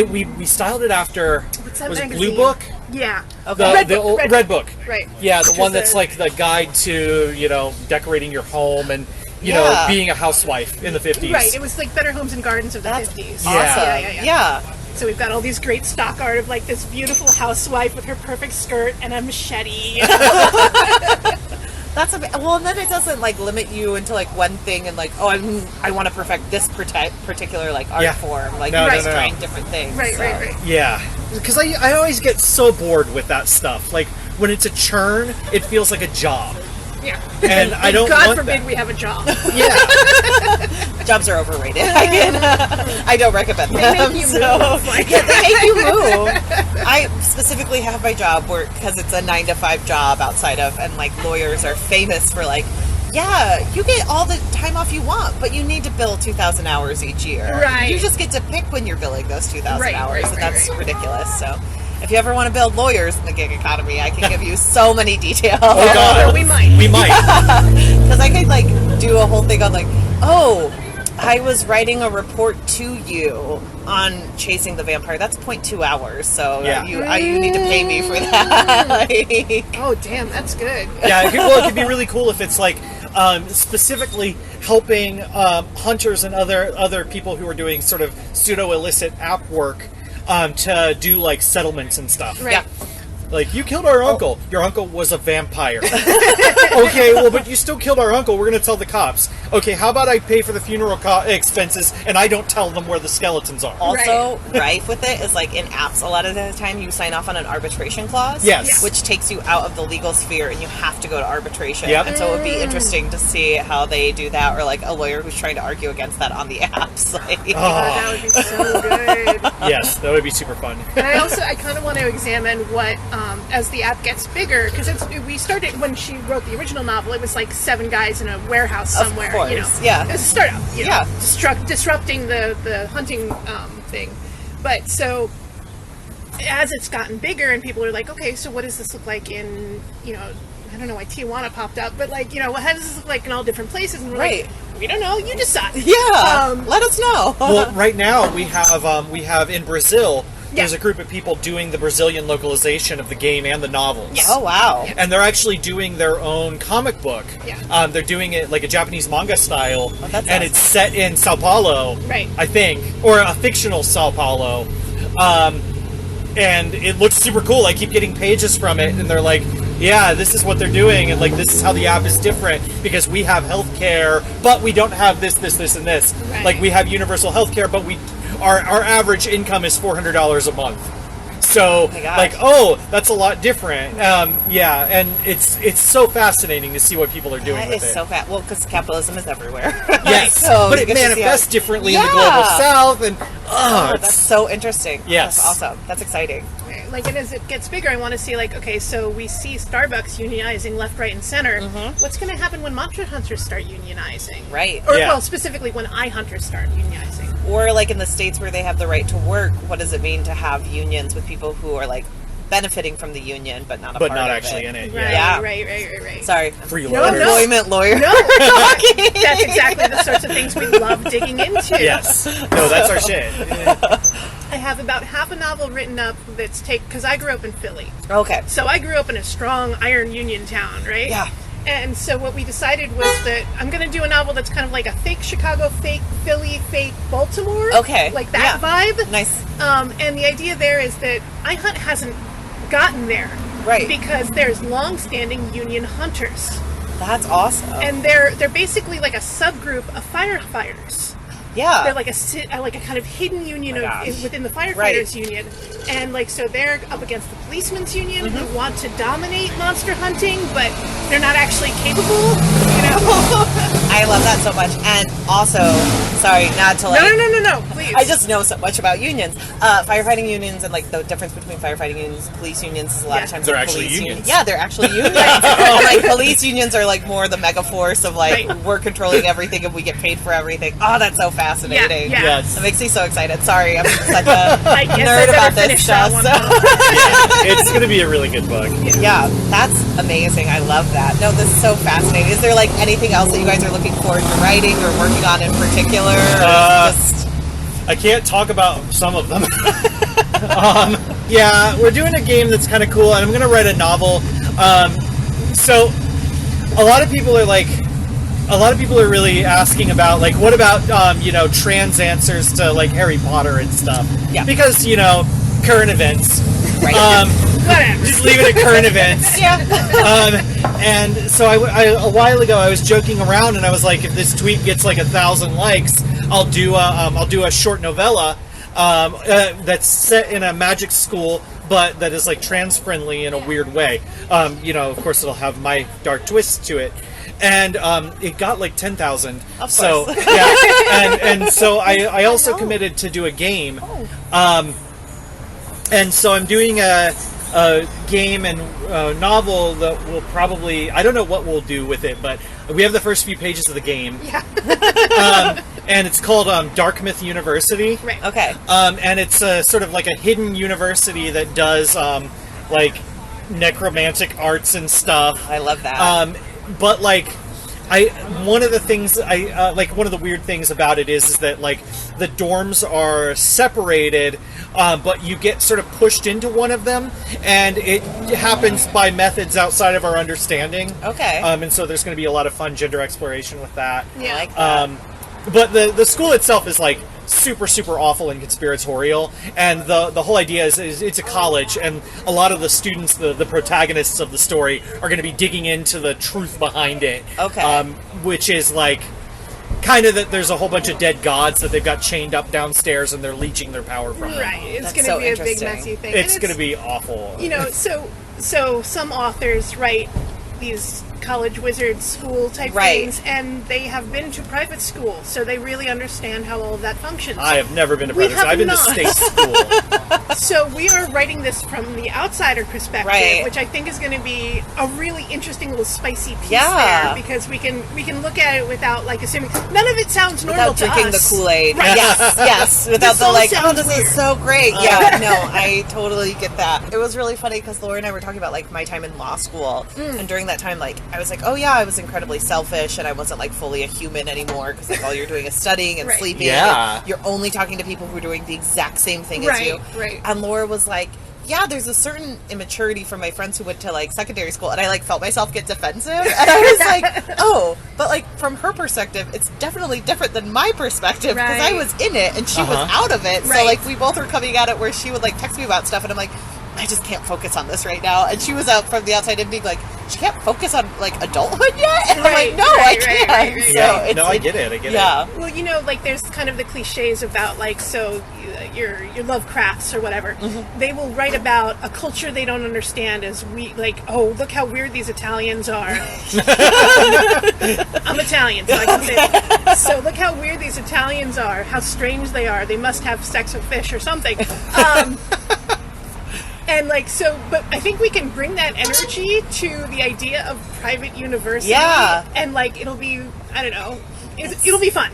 [SPEAKER 3] we styled it after, was it Blue Book?
[SPEAKER 5] Yeah.
[SPEAKER 3] Okay. Red Book.
[SPEAKER 5] Right.
[SPEAKER 3] Yeah, the one that's like the guide to, decorating your home and being a housewife in the 50s.
[SPEAKER 5] Right. It was like Better Homes and Gardens of the 50s.
[SPEAKER 3] Awesome.
[SPEAKER 4] Yeah.
[SPEAKER 5] So we've got all these great stock art of like this beautiful housewife with her perfect skirt and a machete.
[SPEAKER 4] That's and then it doesn't like limit you into like one thing and like, I want to perfect this particular like art form. Like trying different things.
[SPEAKER 5] Right.
[SPEAKER 3] Yeah, because I always get so bored with that stuff. Like when it's a churn, it feels like a job.
[SPEAKER 5] Yeah.
[SPEAKER 3] And I don't
[SPEAKER 5] God
[SPEAKER 3] want
[SPEAKER 5] forbid
[SPEAKER 3] that.
[SPEAKER 5] we have a job.
[SPEAKER 4] Yeah. Jobs are overrated. I don't recommend them.
[SPEAKER 5] They make you move.
[SPEAKER 4] They make you move. I specifically have my job because it's a 9-to-5 job outside of, and like lawyers are famous for like, you get all the time off you want, but you need to bill 2,000 hours each year.
[SPEAKER 5] Right.
[SPEAKER 4] You just get to pick when you're billing those 2,000 hours, and that's ridiculous. So. If you ever want to build lawyers in the gig economy, I can give you so many details.
[SPEAKER 3] Oh God,
[SPEAKER 5] we might.
[SPEAKER 4] Because I could like do a whole thing on like, I was writing a report to you on chasing the vampire. That's 0.2 hours, so you need to pay me for that.
[SPEAKER 5] Oh damn, that's good.
[SPEAKER 3] Yeah, it could be really cool if it's like specifically helping hunters and other people who are doing sort of pseudo illicit app work. To do like settlements and stuff.
[SPEAKER 5] Right. Yeah.
[SPEAKER 3] Like, you killed our uncle. Your uncle was a vampire. Okay, well, but you still killed our uncle. We're going to tell the cops. Okay, how about I pay for the funeral expenses and I don't tell them where the skeletons are?
[SPEAKER 4] Also, rife with it is like in apps, a lot of the time you sign off on an arbitration clause.
[SPEAKER 3] Yes.
[SPEAKER 4] Which takes you out of the legal sphere and you have to go to arbitration.
[SPEAKER 3] Yep.
[SPEAKER 4] And so it would be interesting to see how they do that, or like a lawyer who's trying to argue against that on the apps. Like,
[SPEAKER 5] that would be so good.
[SPEAKER 3] Yes, that would be super fun.
[SPEAKER 5] And I kind of want to examine what, as the app gets bigger, because we started when she wrote the original novel, it was like 7 guys in a warehouse somewhere.
[SPEAKER 4] Of course,
[SPEAKER 5] you know.
[SPEAKER 4] yeah.
[SPEAKER 5] It was a startup, disrupting the hunting thing. But so as it's gotten bigger and people are like, okay, so what does this look like in, I don't know why Tijuana popped up, but like, how does this look like in all different places? And we're like, we don't know, you decide.
[SPEAKER 4] Yeah, let us know.
[SPEAKER 3] Well, right now we have in Brazil, there's a group of people doing the Brazilian localization of the game and the novels.
[SPEAKER 4] Yeah. Oh, wow.
[SPEAKER 5] Yeah.
[SPEAKER 3] And they're actually doing their own comic book.
[SPEAKER 5] Yeah.
[SPEAKER 3] They're doing it like a Japanese manga style.
[SPEAKER 4] Oh, that's
[SPEAKER 3] and it's set in Sao Paulo,
[SPEAKER 5] right?
[SPEAKER 3] I think, or a fictional Sao Paulo. And it looks super cool. I keep getting pages from it, and they're like, yeah, this is what they're doing, and like this is how the app is different because we have healthcare, but we don't have this, and this.
[SPEAKER 5] Right.
[SPEAKER 3] Like we have universal healthcare, but our average income is $400 a month. So that's a lot different. And it's so fascinating to see what people are doing with it.
[SPEAKER 4] That is so fast. Well, because capitalism is everywhere.
[SPEAKER 3] Yes,
[SPEAKER 4] so
[SPEAKER 3] but it manifests differently in the global south, and
[SPEAKER 4] that's so interesting.
[SPEAKER 3] Yes,
[SPEAKER 4] that's awesome. That's exciting.
[SPEAKER 5] like, and as it gets bigger, I want to see, like, okay, so we see Starbucks unionizing left, right, and center. What's going to happen when Monster Hunters start unionizing?
[SPEAKER 4] Right.
[SPEAKER 5] Or, well, specifically when iHunters start unionizing.
[SPEAKER 4] Or, like, in the states where they have the right to work, what does it mean to have unions with people who are, like, benefiting from the union, but not
[SPEAKER 3] actually in it.
[SPEAKER 5] Right.
[SPEAKER 4] Sorry.
[SPEAKER 3] Free lawyers.
[SPEAKER 4] Employment lawyer.
[SPEAKER 5] No, that's exactly the sorts of things we love digging into.
[SPEAKER 3] Yes. No, that's our shit.
[SPEAKER 5] I have about half a novel written up that's because I grew up in Philly.
[SPEAKER 4] Okay.
[SPEAKER 5] So I grew up in a strong iron union town, right?
[SPEAKER 4] Yeah.
[SPEAKER 5] And so what we decided was that I'm going to do a novel that's kind of like a fake Chicago, fake Philly, fake Baltimore.
[SPEAKER 4] Okay.
[SPEAKER 5] Like that vibe.
[SPEAKER 4] Nice.
[SPEAKER 5] And the idea there is that iHunt hasn't gotten there.
[SPEAKER 4] Right.
[SPEAKER 5] Because there's long-standing union hunters.
[SPEAKER 4] That's awesome.
[SPEAKER 5] And they're basically like a subgroup of firefighters.
[SPEAKER 4] Yeah.
[SPEAKER 5] They're like a kind of hidden union within the firefighters union. And like, so they're up against the policemen's union who want to dominate monster hunting, but they're not actually capable, you know?
[SPEAKER 4] I love that so much. And also, sorry, not to like...
[SPEAKER 5] No, please.
[SPEAKER 4] I just know so much about unions. Firefighting unions and like the difference between firefighting unions and police unions is a lot of times
[SPEAKER 3] they're
[SPEAKER 4] like
[SPEAKER 3] actually
[SPEAKER 4] police
[SPEAKER 3] unions.
[SPEAKER 4] Yeah, they're actually unions. Like police unions are like more the mega force of like we're controlling everything and we get paid for everything. Oh, that's so fascinating.
[SPEAKER 5] Yeah.
[SPEAKER 3] Yes.
[SPEAKER 4] It makes me so excited. Sorry, I'm such a
[SPEAKER 5] I guess
[SPEAKER 4] nerd
[SPEAKER 5] I
[SPEAKER 4] about
[SPEAKER 5] better
[SPEAKER 4] this
[SPEAKER 5] finish
[SPEAKER 4] stuff.
[SPEAKER 5] that one.
[SPEAKER 3] It's going to be a really good book.
[SPEAKER 4] Yeah, that's amazing. I love that. No, this is so fascinating. Is there like anything else that you guys are looking forward to writing or working on in particular?
[SPEAKER 3] I can't talk about some of them. Yeah, we're doing a game that's kind of cool, and I'm going to write a novel. So a lot of people are really asking about, like, what about, trans answers to, like, Harry Potter and stuff?
[SPEAKER 4] Yeah.
[SPEAKER 3] Because, current events.
[SPEAKER 4] Right.
[SPEAKER 5] Whatever.
[SPEAKER 3] Just leave it at current events.
[SPEAKER 4] Yeah.
[SPEAKER 3] And so I a while ago I was joking around and I was like, if this tweet gets like 1,000 likes, I'll do a short novella that's set in a magic school, but that is like trans friendly in a weird way. Of course it'll have my dark twist to it. And it got like 10,000. So yeah, and so I also committed to do a game. And so I'm doing a game and novel that will probably, I don't know what we'll do with it, but we have the first few pages of the game.
[SPEAKER 5] Yeah.
[SPEAKER 3] And it's called Dark Myth University.
[SPEAKER 5] Right.
[SPEAKER 4] Okay.
[SPEAKER 3] And it's sort of like a hidden university that does like necromantic arts and stuff.
[SPEAKER 4] I love that.
[SPEAKER 3] But like, one of the weird things about it is that like the dorms are separated, but you get sort of pushed into one of them, and it happens by methods outside of our understanding.
[SPEAKER 4] Okay.
[SPEAKER 3] And so there's going to be a lot of fun gender exploration with that.
[SPEAKER 5] Yeah.
[SPEAKER 4] I like that.
[SPEAKER 3] But the school itself is like super, super awful and conspiratorial, and the whole idea is it's a college, and a lot of the students, the protagonists of the story, are going to be digging into the truth behind it.
[SPEAKER 4] Okay.
[SPEAKER 3] Which is like kind of that there's a whole bunch of dead gods that they've got chained up downstairs and they're leeching their power from them.
[SPEAKER 5] Right. It's
[SPEAKER 4] That's
[SPEAKER 5] going
[SPEAKER 4] so
[SPEAKER 5] to be a big
[SPEAKER 4] interesting.
[SPEAKER 5] messy thing.
[SPEAKER 3] It's going to be awful.
[SPEAKER 5] So some authors write these college wizard school type things, and they have been to private school, so they really understand how all of that functions.
[SPEAKER 3] I have never been to
[SPEAKER 5] We
[SPEAKER 3] private school. I've been to
[SPEAKER 5] have
[SPEAKER 3] state school.
[SPEAKER 5] So we are writing this from the outsider perspective,
[SPEAKER 4] Right.
[SPEAKER 5] which I think is going to be a really interesting little spicy piece
[SPEAKER 4] Yeah.
[SPEAKER 5] there, because we can look at it without like assuming none of it sounds normal
[SPEAKER 4] Without drinking
[SPEAKER 5] to us.
[SPEAKER 4] the Kool-Aid.
[SPEAKER 5] Right.
[SPEAKER 4] Yes. Without
[SPEAKER 5] This
[SPEAKER 4] the
[SPEAKER 5] all
[SPEAKER 4] like,
[SPEAKER 5] sounds
[SPEAKER 4] this is so great. Yeah, no, I totally get that. It was really funny because Laura and I were talking about like my time in law school, and during that time, like I was like, oh yeah, I was incredibly selfish, and I wasn't like fully a human anymore because like all you're doing is studying and
[SPEAKER 5] Right.
[SPEAKER 4] sleeping.
[SPEAKER 3] Yeah.
[SPEAKER 4] And you're only talking to people who are doing the exact same thing as
[SPEAKER 5] Right,
[SPEAKER 4] you.
[SPEAKER 5] right.
[SPEAKER 4] And Laura was like, yeah, there's a certain immaturity from my friends who went to like secondary school, and I like felt myself get defensive, and I was like, oh, but like from her perspective, it's definitely different than my perspective because I
[SPEAKER 5] Right.
[SPEAKER 4] was in it and she was out of it. So
[SPEAKER 5] Right.
[SPEAKER 4] like we both were coming at it where she would like text me about stuff, and I'm like, I just can't focus on this right now, and she was out from the outside in being like, she can't focus on like adulthood yet, and I'm
[SPEAKER 5] Right,
[SPEAKER 4] like, no,
[SPEAKER 5] right,
[SPEAKER 4] I
[SPEAKER 5] right,
[SPEAKER 4] can't.
[SPEAKER 5] right, right.
[SPEAKER 4] So
[SPEAKER 3] Yeah.
[SPEAKER 4] it's
[SPEAKER 3] No, I
[SPEAKER 4] like,
[SPEAKER 3] get it. I get it.
[SPEAKER 4] yeah.
[SPEAKER 5] Well, like there's kind of the cliches about like, so your Lovecrafts or whatever, they will write about a culture they don't understand as we like, oh, look how weird these Italians are. I'm Italian, so I can say that. So look how weird these Italians are, how strange they are. They must have sex with fish or something. And like, so, but I think we can bring that energy to the idea of private university.
[SPEAKER 4] Yeah.
[SPEAKER 5] And like, it'll be, I don't know, it'll be fun.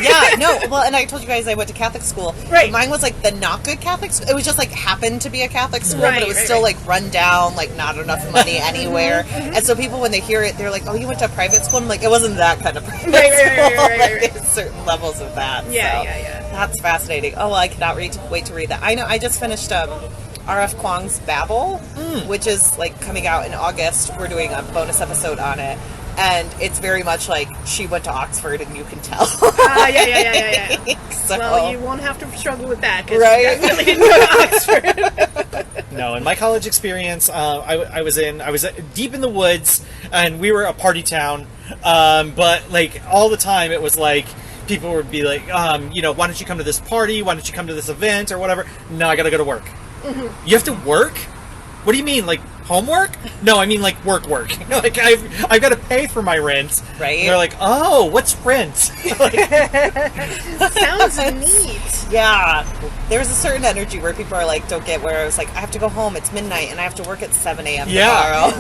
[SPEAKER 4] Yeah, no, well, and I told you guys I went to Catholic school.
[SPEAKER 5] Right.
[SPEAKER 4] Mine was like the not good Catholic school. It was just like happened to be a Catholic school,
[SPEAKER 5] Right,
[SPEAKER 4] but it was
[SPEAKER 5] right,
[SPEAKER 4] still
[SPEAKER 5] right.
[SPEAKER 4] like run down, like not enough money anywhere. And so people, when they hear it, they're like, oh, you went to a private school? I'm like, it wasn't that kind of private school.
[SPEAKER 5] Right.
[SPEAKER 4] Like, there's certain levels of that.
[SPEAKER 5] Yeah,
[SPEAKER 4] so
[SPEAKER 5] yeah.
[SPEAKER 4] That's fascinating. Oh, well, I cannot wait to read that. I know, I just finished R.F. Kuang's Babel, which is like coming out in August. We're doing a bonus episode on it. And it's very much like she went to Oxford, and you can tell.
[SPEAKER 5] Yeah.
[SPEAKER 4] So,
[SPEAKER 5] well, you won't have to struggle with that.
[SPEAKER 4] Right?
[SPEAKER 5] You definitely didn't go to Oxford.
[SPEAKER 3] No, in my college experience, I was deep in the woods, and we were a party town. But like all the time, it was like people would be like, why don't you come to this party? Why don't you come to this event or whatever? No, I gotta go to work. Mm-hmm. You have to work? What do you mean, like homework? No, I mean like work. Like I've got to pay for my rent.
[SPEAKER 4] Right.
[SPEAKER 3] And they're like, oh, what's rent?
[SPEAKER 5] Sounds neat.
[SPEAKER 4] Yeah. There's a certain energy where people are like, don't get where I was like, I have to go home. It's midnight, and I have to work at 7 a.m. tomorrow.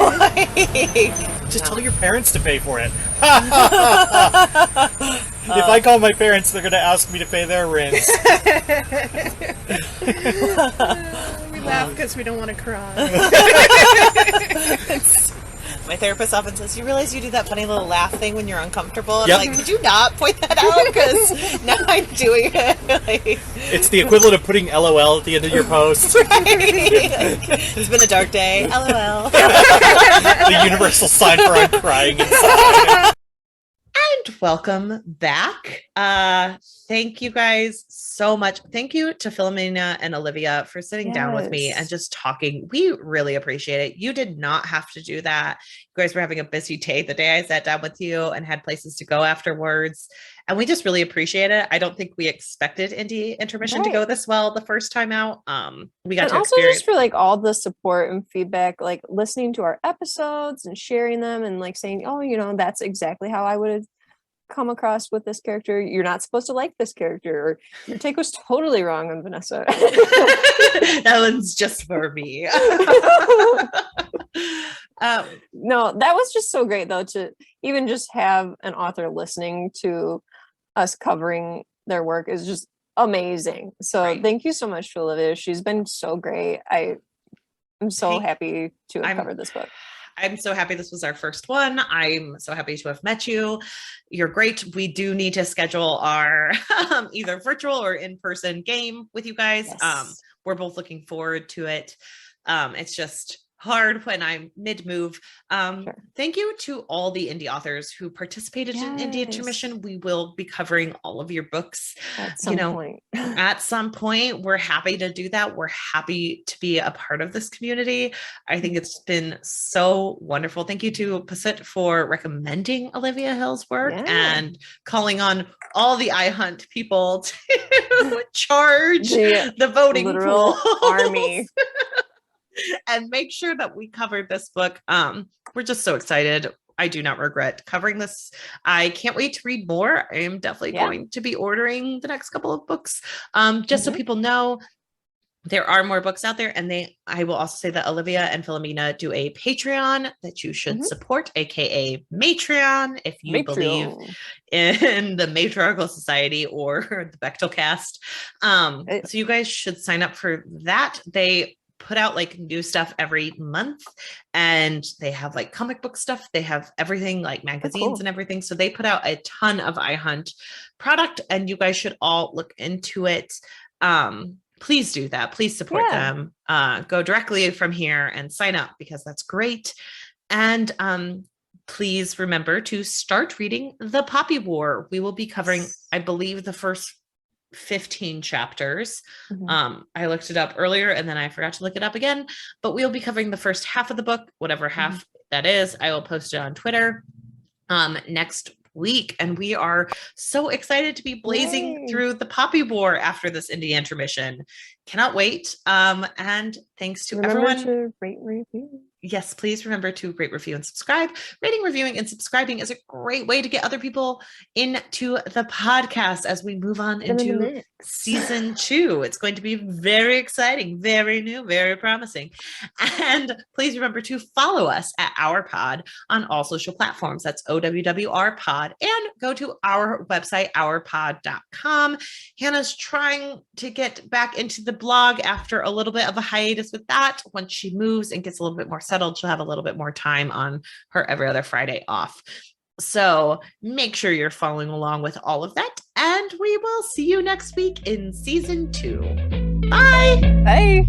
[SPEAKER 3] Just tell your parents to pay for it. If I call my parents, they're going to ask me to pay their rent.
[SPEAKER 5] We laugh because we don't want to cry.
[SPEAKER 4] My therapist often says, you realize you do that funny little laugh thing when you're uncomfortable? And
[SPEAKER 3] Yep.
[SPEAKER 4] I'm like, could you not point that out? Because now I'm doing it.
[SPEAKER 3] It's the equivalent of putting LOL at the end of your post.
[SPEAKER 4] Right? It's been a dark day. LOL.
[SPEAKER 3] The universal sign for I'm crying inside.
[SPEAKER 1] And welcome back. Thank you guys so much. Thank you to Filamena and Olivia for sitting down with me and just talking. We really appreciate it. You did not have to do that. You guys were having a busy day the day I sat down with you and had places to go afterwards. And we just really appreciate it. I don't think we expected Indie Intermission to go this well the first time out. We got to
[SPEAKER 2] also
[SPEAKER 1] experience
[SPEAKER 2] just for like all the support and feedback, like listening to our episodes and sharing them and like saying, oh, that's exactly how I would have come across with this character. You're not supposed to like this character, or your take was totally wrong on Vanessa.
[SPEAKER 1] That one's just for me.
[SPEAKER 2] No, that was just so great though, to even just have an author listening to us covering their work is just amazing. So thank you so much to Olivia. She's been so great. I'm so happy to have covered this book.
[SPEAKER 1] I'm so happy this was our first one. I'm so happy to have met you. You're great. We do need to schedule our either virtual or in-person game with you guys.
[SPEAKER 2] Yes.
[SPEAKER 1] We're both looking forward to it. It's just hard when I'm mid-move. Thank you to all the indie authors who participated in Indie Intermission. We will be covering all of your books
[SPEAKER 2] at some point.
[SPEAKER 1] At some point. We're happy to do that. We're happy to be a part of this community. I think it's been so wonderful. Thank you to Pasit for recommending Olivia Hill's work and calling on all the iHunt people to charge the voting
[SPEAKER 2] literal
[SPEAKER 1] pool
[SPEAKER 2] army.
[SPEAKER 1] And make sure that we covered this book. We're just so excited. I do not regret covering this. I can't wait to read more. I am definitely going to be ordering the next couple of books. Just so people know, there are more books out there. And I will also say that Olivia and Filamena do a Patreon that you should support, aka Matreon, if you believe in the Matriarchal Society or the Bechtel cast. So you guys should sign up for that. They put out like new stuff every month, and they have like comic book stuff. They have everything like magazines and everything. So they put out a ton of iHunt product, and you guys should all look into it. Please do that. Please support them. Go directly from here and sign up, because that's great. And please remember to start reading The Poppy War. We will be covering, I believe, the first 15 chapters. I looked it up earlier and then I forgot to look it up again, but we'll be covering the first half of the book, whatever half that is. I will post it on Twitter next week, and we are so excited to be blazing through The Poppy War after this Indie Intermission. Cannot wait. And thanks to everyone.
[SPEAKER 2] To rate, review.
[SPEAKER 1] yes, please remember to rate, review, and subscribe. Rating, reviewing, and subscribing is a great way to get other people into the podcast as we move on into season 2. It's going to be very exciting, very new, very promising. And please remember to follow us at Our Pod on all social platforms. That's OWWR Pod. And go to our website, ourpod.com. Hannah's trying to get back into the blog after a little bit of a hiatus with that. Once she moves and gets a little bit more settled, she'll have a little bit more time on her every other Friday off. So make sure you're following along with all of that. And we will see you next week in season 2. Bye.
[SPEAKER 2] Bye.